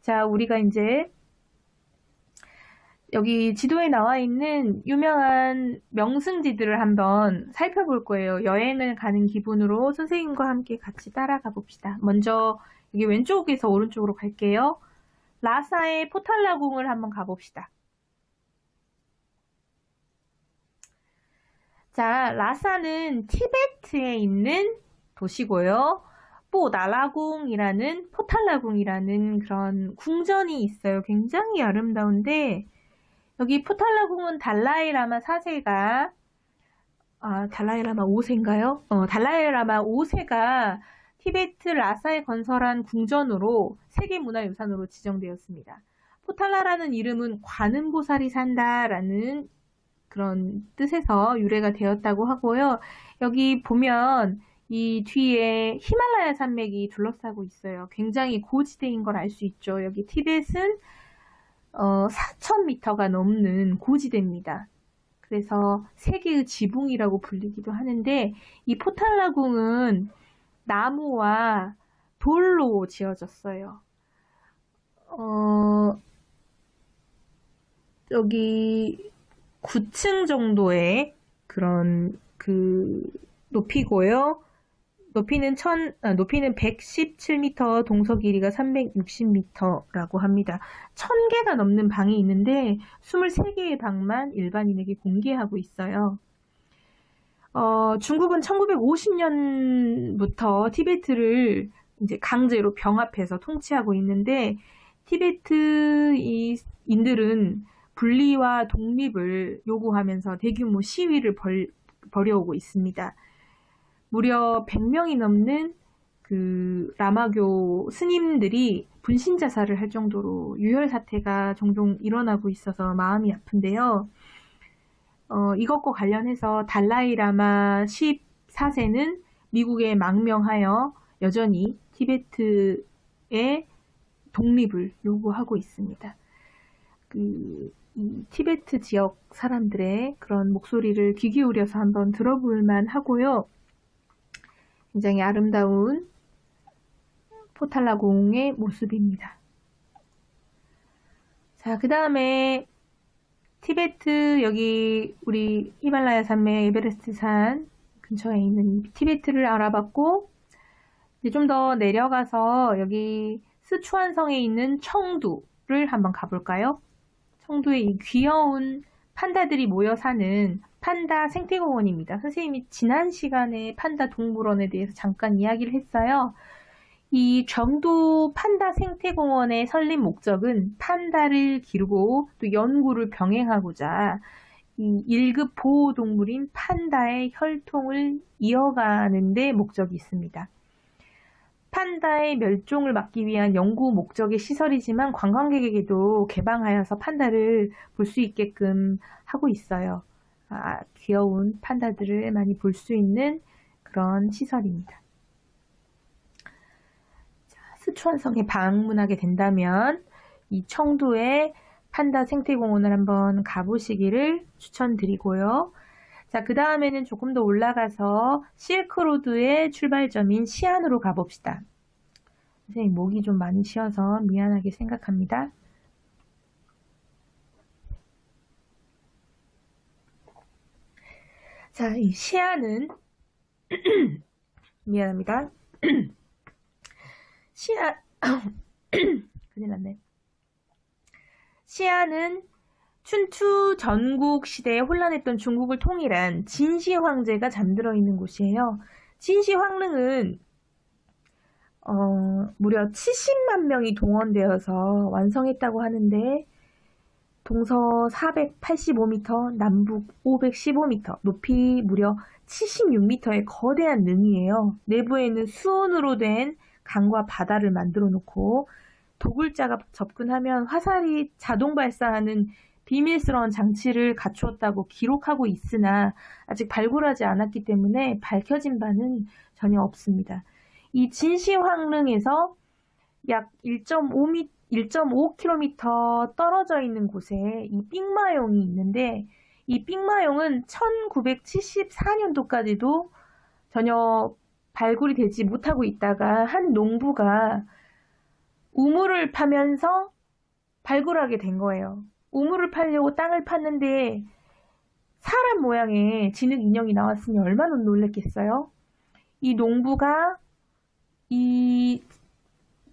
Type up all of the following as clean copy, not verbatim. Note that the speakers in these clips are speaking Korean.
자, 우리가 이제 여기 지도에 나와 있는 유명한 명승지들을 한번 살펴볼 거예요. 여행을 가는 기분으로 선생님과 함께 같이 따라가 봅시다. 먼저 여기 왼쪽에서 오른쪽으로 갈게요. 라사의 포탈라궁을 한번 가봅시다. 자, 라사는 티베트에 있는 도시고요. 뽀나라궁이라는 포탈라궁이라는 그런 궁전이 있어요. 굉장히 아름다운데 여기 포탈라궁은 달라이라마 4세가 달라이라마 5세인가요? 달라이라마 5세가 티베트 라사에 건설한 궁전으로 세계문화유산으로 지정되었습니다. 포탈라라는 이름은 관음보살이 산다라는 그런 뜻에서 유래가 되었다고 하고요. 여기 보면 이 뒤에 히말라야 산맥이 둘러싸고 있어요. 굉장히 고지대인 걸 알 수 있죠. 여기 티벳은 4,000m가 넘는 고지대입니다. 그래서 세계의 지붕이라고 불리기도 하는데 이 포탈라궁은 나무와 돌로 지어졌어요. 여기 9층 정도의 그런 높이고요. 높이는 117m, 동서 길이가 360m라고 합니다. 1000개가 넘는 방이 있는데 23개의 방만 일반인에게 공개하고 있어요. 중국은 1950년부터 티베트를 이제 강제로 병합해서 통치하고 있는데 티베트인들은 분리와 독립을 요구하면서 대규모 시위를 벌여오고 있습니다. 무려 100명이 넘는 라마교 스님들이 분신 자살을 할 정도로 유혈 사태가 종종 일어나고 있어서 마음이 아픈데요. 이것과 관련해서 달라이라마 14세는 미국에 망명하여 여전히 티베트의 독립을 요구하고 있습니다. 이 티베트 지역 사람들의 그런 목소리를 귀 기울여서 한번 들어볼 만 하고요. 굉장히 아름다운 포탈라궁의 모습입니다. 자, 그 다음에 티베트, 여기 우리 히말라야 산맥 에베레스트 산 근처에 있는 티베트를 알아봤고, 이제 좀 더 내려가서 여기 스촨성에 있는 청두를 한번 가볼까요? 청두에 이 귀여운 판다들이 모여 사는 판다 생태공원입니다. 선생님이 지난 시간에 판다 동물원에 대해서 잠깐 이야기를 했어요. 이 청두 판다 생태공원의 설립 목적은 판다를 기르고 또 연구를 병행하고자 이 1급 보호동물인 판다의 혈통을 이어가는 데 목적이 있습니다. 판다의 멸종을 막기 위한 연구 목적의 시설이지만 관광객에게도 개방하여서 판다를 볼 수 있게끔 하고 있어요. 귀여운 판다들을 많이 볼 수 있는 그런 시설입니다. 스촨성에 방문하게 된다면 이 청두의 판다 생태공원을 한번 가보시기를 추천드리고요. 자, 그 다음에는 조금 더 올라가서 실크로드의 출발점인 시안으로 가봅시다. 선생님, 목이 좀 많이 쉬어서 미안하게 생각합니다. 자, 이 시안은 미안합니다. 큰일 났네. 시안은 춘추 전국 시대에 혼란했던 중국을 통일한 진시 황제가 잠들어 있는 곳이에요. 진시 황릉은 무려 70만 명이 동원되어서 완성했다고 하는데 동서 485m, 남북 515m, 높이 무려 76m의 거대한 능이에요. 내부에는 수온으로 된 강과 바다를 만들어 놓고 도굴자가 접근하면 화살이 자동 발사하는 비밀스러운 장치를 갖추었다고 기록하고 있으나 아직 발굴하지 않았기 때문에 밝혀진 바는 전혀 없습니다. 이 진시황릉에서 약 1.5km 떨어져 있는 곳에 이 삥마용이 있는데 이 삥마용은 1974년도까지도 전혀 발굴이 되지 못하고 있다가 한 농부가 우물을 파면서 발굴하게 된 거예요. 우물을 파려고 땅을 팠는데 사람 모양의 진흙 인형이 나왔으니 얼마나 놀랬겠어요? 이 농부가 이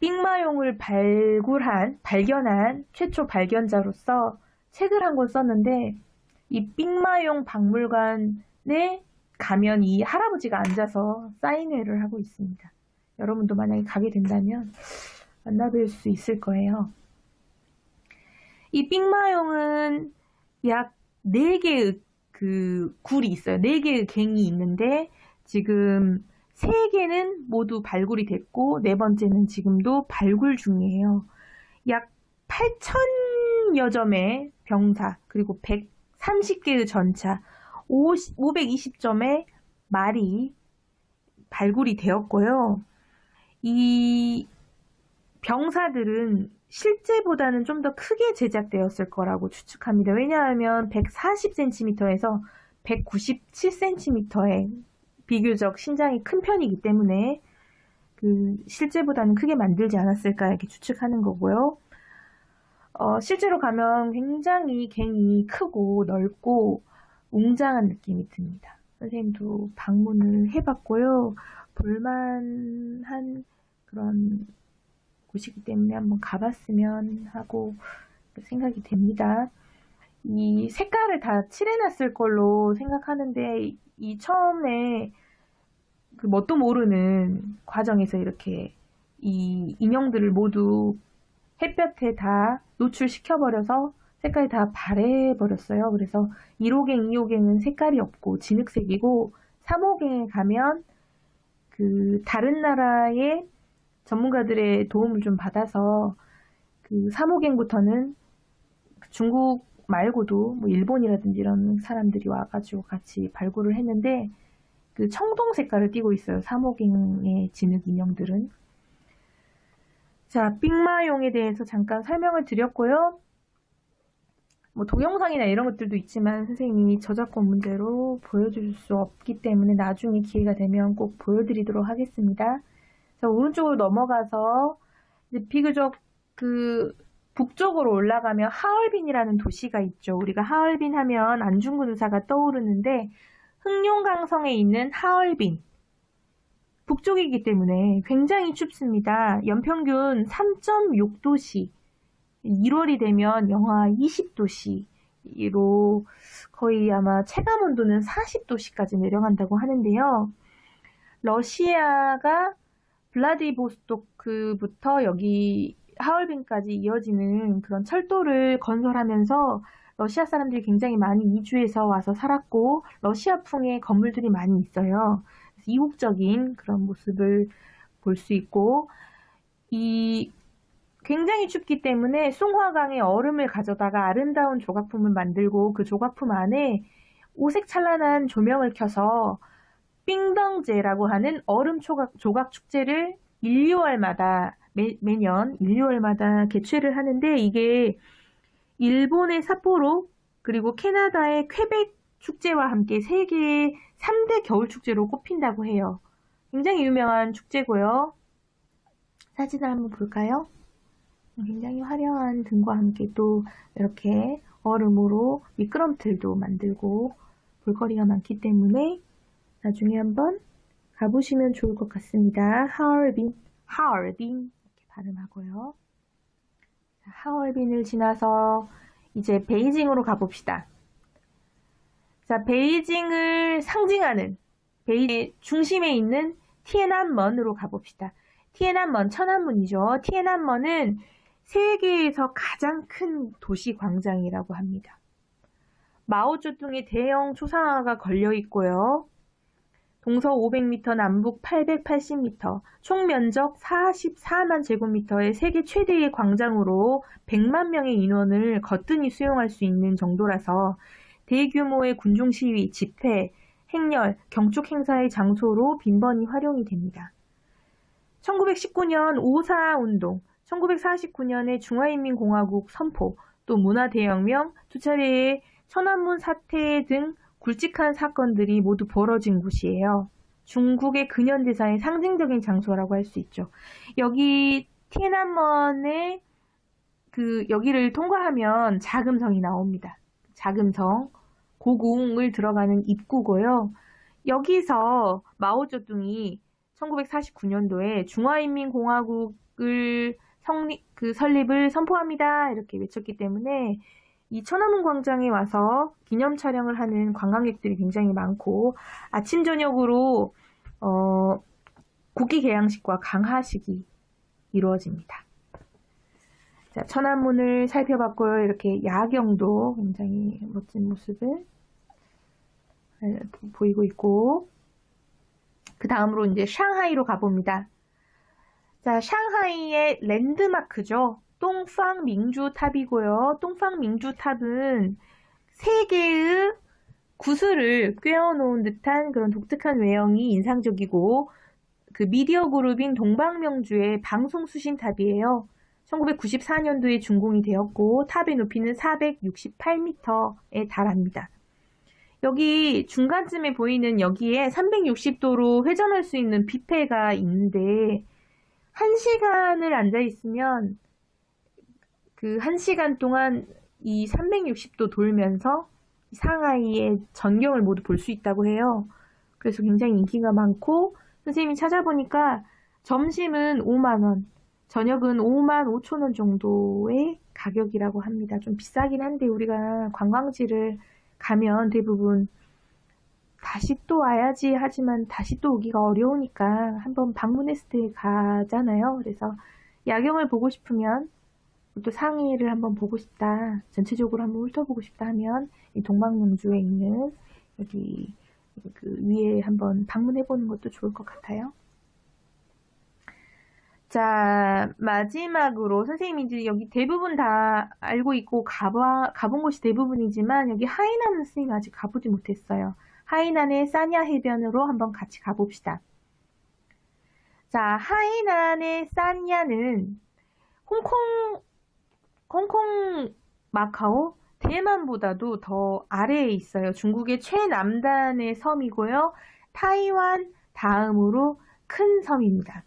빅마용을 발견한 최초 발견자로서 책을 한 권 썼는데, 이 빅마용 박물관에 가면 이 할아버지가 앉아서 사인회를 하고 있습니다. 여러분도 만약에 가게 된다면 만나뵐 수 있을 거예요. 이 빅마용은 약 4개의 굴이 있어요. 4개의 갱이 있는데 지금 3개는 모두 발굴이 됐고 4번째는 지금도 발굴 중이에요. 약 8,000여 점의 병사, 그리고 130개의 전차, 520점의 말이 발굴이 되었고요. 이 병사들은 실제보다는 좀 더 크게 제작되었을 거라고 추측합니다. 왜냐하면 140cm에서 197cm의 비교적 신장이 큰 편이기 때문에 실제보다는 크게 만들지 않았을까 이렇게 추측하는 거고요. 실제로 가면 굉장히 갱이 크고 넓고 웅장한 느낌이 듭니다. 선생님도 방문을 해봤고요. 볼만한 그런 곳이기 때문에 한번 가봤으면 하고 생각이 됩니다. 이 색깔을 다 칠해놨을 걸로 생각하는데 이 처음에 뭣도 모르는 과정에서 이렇게 이 인형들을 모두 햇볕에 다 노출시켜버려서 색깔이 다 바래버렸어요. 그래서 1호갱, 2호갱은 색깔이 없고 진흙색이고 3호갱에 가면 다른 나라의 전문가들의 도움을 좀 받아서 3호갱부터는 중국 말고도 뭐 일본이라든지 이런 사람들이 와가지고 같이 발굴을 했는데 청동 색깔을 띠고 있어요. 3호갱의 진흙 인형들은. 자, 빅마용에 대해서 잠깐 설명을 드렸고요. 뭐 동영상이나 이런 것들도 있지만 선생님이 저작권 문제로 보여줄 수 없기 때문에 나중에 기회가 되면 꼭 보여드리도록 하겠습니다. 자, 오른쪽으로 넘어가서 이제 비교적 북쪽으로 올라가면 하얼빈이라는 도시가 있죠. 우리가 하얼빈 하면 안중근 의사가 떠오르는데 흑룡강성에 있는 하얼빈, 북쪽이기 때문에 굉장히 춥습니다. 연평균 3.6도씨, 1월이 되면 영하 20도씨로 거의 아마 체감온도는 40도씨까지 내려간다고 하는데요. 러시아가 블라디보스토크부터 여기 하얼빈까지 이어지는 그런 철도를 건설하면서 러시아 사람들이 굉장히 많이 이주해서 와서 살았고 러시아풍의 건물들이 많이 있어요. 이국적인 그런 모습을 볼 수 있고 굉장히 춥기 때문에 숭화강의 얼음을 가져다가 아름다운 조각품을 만들고 그 조각품 안에 오색찬란한 조명을 켜서 삥덩제라고 하는 얼음 조각 축제를 매년 1, 2월마다 개최를 하는데 이게 일본의 삿포로 그리고 캐나다의 퀘벡 축제와 함께 세계의 3대 겨울 축제로 꼽힌다고 해요. 굉장히 유명한 축제고요. 사진을 한번 볼까요? 굉장히 화려한 등과 함께 또 이렇게 얼음으로 미끄럼틀도 만들고 볼거리가 많기 때문에 나중에 한번 가보시면 좋을 것 같습니다. 하얼빈 이렇게 발음하고요. 하얼빈을 지나서 이제 베이징으로 가봅시다. 자, 베이징을 상징하는 베이징의 중심에 있는 티엔안먼으로 가봅시다. 티엔안먼, 천안문이죠. 티엔안먼은 세계에서 가장 큰 도시 광장이라고 합니다. 마오쩌둥의 대형 초상화가 걸려 있고요. 동서 500m, 남북 880m, 총 면적 44만 제곱미터의 세계 최대의 광장으로 100만 명의 인원을 거뜬히 수용할 수 있는 정도라서 대규모의 군중 시위, 집회, 행렬, 경축 행사의 장소로 빈번히 활용이 됩니다. 1919년 5.4 운동, 1949년의 중화인민공화국 선포, 또 문화대혁명, 두 차례의 천안문 사태 등 굵직한 사건들이 모두 벌어진 곳이에요. 중국의 근현대사의 상징적인 장소라고 할 수 있죠. 여기 티엔안먼의 여기를 통과하면 자금성이 나옵니다. 자금성, 고궁을 들어가는 입구고요. 여기서 마오쩌둥이 1949년도에 중화인민공화국을 설립을 선포합니다. 이렇게 외쳤기 때문에 이 천안문 광장에 와서 기념 촬영을 하는 관광객들이 굉장히 많고 아침 저녁으로 국기 개양식과 강하식이 이루어집니다. 자, 천안문을 살펴봤고요. 이렇게 야경도 굉장히 멋진 모습을 보이고 있고 그 다음으로 이제 샹하이로 가봅니다. 자, 샹하이의 랜드마크죠. 똥팡민주탑이고요. 똥팡민주탑은 세 개의 구슬을 꿰어놓은 듯한 그런 독특한 외형이 인상적이고 그 미디어 그룹인 동방명주의 방송수신탑이에요. 1994년도에 준공이 되었고 탑의 높이는 468m에 달합니다. 여기 중간쯤에 보이는 여기에 360도로 회전할 수 있는 뷔페가 있는데 1시간을 앉아있으면 그 1시간 동안 이 360도 돌면서 상하이의 전경을 모두 볼 수 있다고 해요. 그래서 굉장히 인기가 많고 선생님이 찾아보니까 점심은 5만원, 저녁은 5만 5천원 정도의 가격이라고 합니다. 좀 비싸긴 한데 우리가 관광지를 가면 대부분 다시 또 와야지 하지만 다시 또 오기가 어려우니까 한번 방문했을 때 가잖아요. 그래서 야경을 보고 싶으면 또 상해를 한번 보고 싶다, 전체적으로 한번 훑어보고 싶다 하면 이 동방명주에 있는 여기 그 위에 한번 방문해보는 것도 좋을 것 같아요. 자, 마지막으로 선생님이 이제 여기 대부분 다 알고 있고 가본 곳이 대부분이지만 여기 하이난은 선생님이 아직 가보지 못했어요. 하이난의 사냐 해변으로 한번 같이 가봅시다. 자, 하이난의 사냐는 홍콩, 마카오, 대만보다도 더 아래에 있어요. 중국의 최남단의 섬이고요. 타이완 다음으로 큰 섬입니다.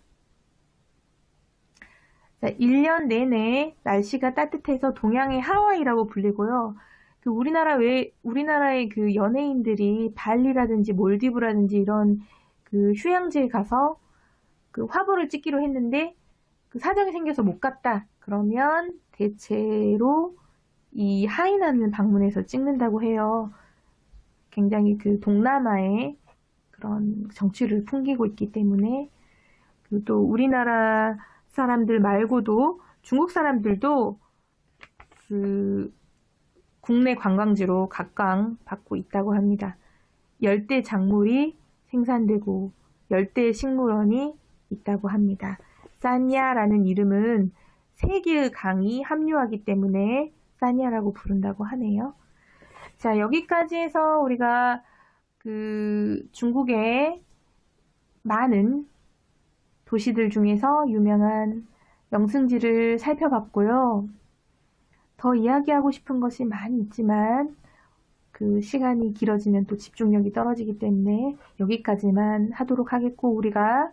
자, 1년 내내 날씨가 따뜻해서 동양의 하와이라고 불리고요. 우리나라의 그 연예인들이 발리라든지 몰디브라든지 이런 그 휴양지에 가서 그 화보를 찍기로 했는데 그 사정이 생겨서 못 갔다. 그러면 대체로 이 하이난을 방문해서 찍는다고 해요. 굉장히 그 동남아의 그런 정취를 풍기고 있기 때문에 또 우리나라 사람들 말고도 중국 사람들도 그 국내 관광지로 각광받고 있다고 합니다. 열대 작물이 생산되고 열대 식물원이 있다고 합니다. 산야라는 이름은 세 개의 강이 합류하기 때문에 산야라고 부른다고 하네요. 자, 여기까지 해서 우리가 그 중국의 많은 도시들 중에서 유명한 명승지를 살펴봤고요. 더 이야기하고 싶은 것이 많이 있지만 그 시간이 길어지면 또 집중력이 떨어지기 때문에 여기까지만 하도록 하겠고 우리가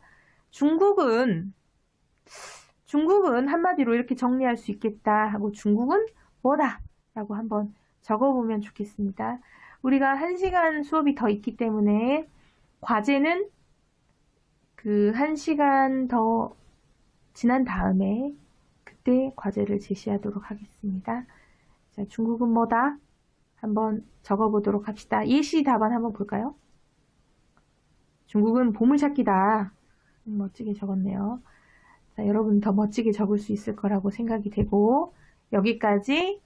중국은 한마디로 이렇게 정리할 수 있겠다 하고 중국은 뭐다 라고 한번 적어보면 좋겠습니다. 우리가 1시간 수업이 더 있기 때문에 과제는 그 1시간 더 지난 다음에 그때 과제를 제시하도록 하겠습니다. 자, 중국은 뭐다? 한번 적어보도록 합시다. 예시 답안 한번 볼까요? 중국은 보물찾기다. 멋지게 적었네요. 자, 여러분 더 멋지게 적을 수 있을 거라고 생각이 되고 여기까지